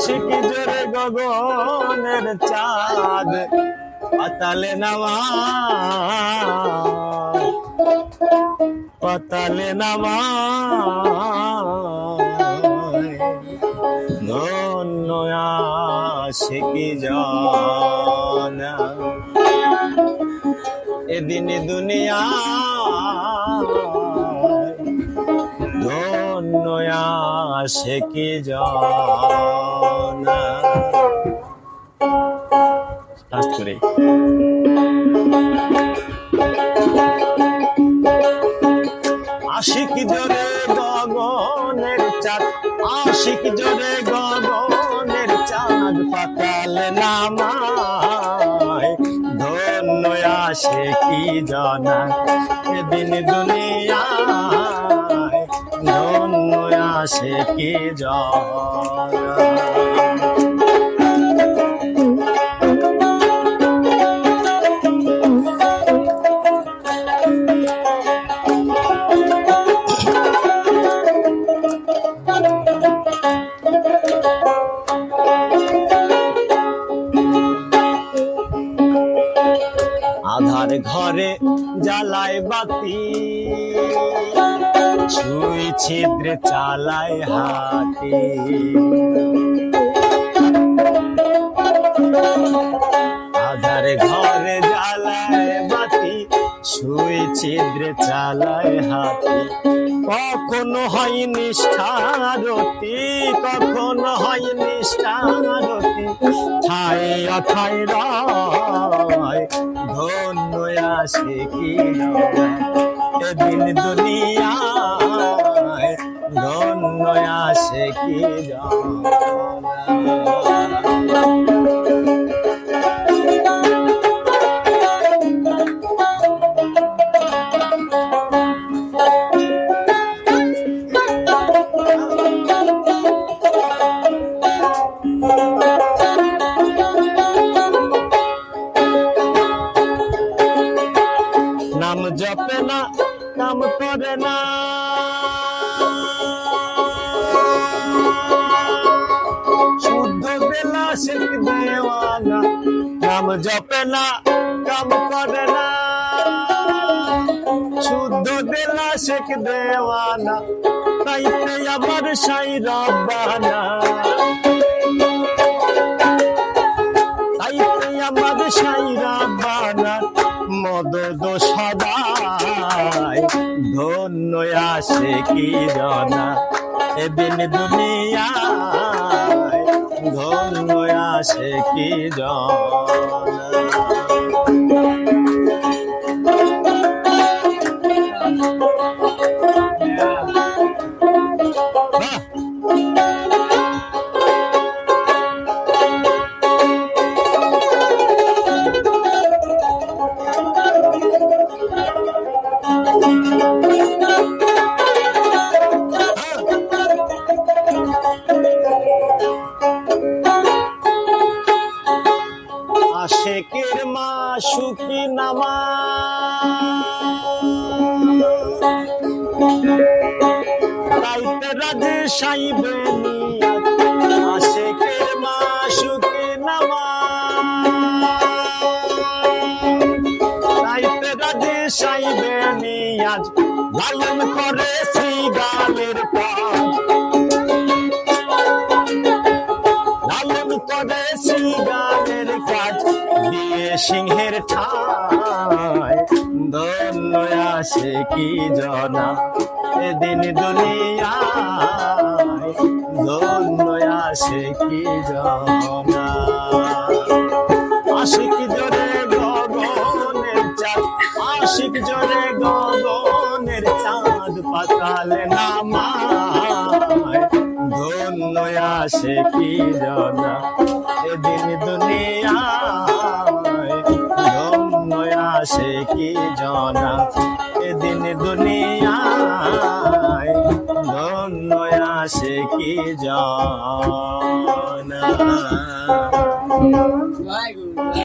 আশিকি জোরে গগনের চাঁদ পাতালে নামায়, পাতালে নামায়। ধন্য আশিকি জানা এদিন দুনিয়া, ধন্য আশিকি জানা। লাস্ট করে আশিক জোরে গগনের চাঁদ, আশিক জোরে গগনের চাঁদ পাতালে নামায়। ধন্য আশিকি জানা এদিন দুনিয়ায়, ধন্য আশিকি জানা। আধার ঘরে জ্বালায় বাতি, ছুঁই ছিদ্রে চালায় হাতি। আধার ঘরে জ্বালায় বাতি, ছুঁই ছিদ্রে চালায় হাতি। কখনো হয় নিষ্ঠারতি, কখনো হয় নিষ্ঠারতি, ঠায় অঠায় রায়। ধন্য আশিকি এদিন দুনিয়ায়, ধন্য আশিকি নাম জপে না কাম করে না, শুদ্ধ বেলা শেখ দেওয়ানা। নাম জপে না কাম করে না, শুদ্ধ বেলা শেখ দেওয়ানা। তাইতে আমার সাই রব্বানা, তাইতে আমার সাই রব্বানা মদদ সদাই। ধন্য আশিকি জানা এদিন দুনিয়ায়, ধন্য আশিকি জানা। আশিকের মাশুকি নামা তাইতে রাধে সাইবে নিয়াত। আশিকের মাশুকি নামা তাইতে রাধে সাইবে নিয়াজ। লালন করে শ্রীগালের পাঁচ, লালন করে শ্রীগালের কাজ দিয়ে সিংহের ঠায়। ধন্য আশিকি জানা এদিন দুনিয়ায়, ধন্য আশিকি জানা। আশিক জোরে গগনের চাঁদ, আশিক জোরে গগনের চাঁদ পাতালে নামায়। ধন্য আশিকি জানা এদিন দুনিয়ায়, ধন্য আশিকি জানা এদিন দুনিয়ায়, ধন্য আশিকি জানা।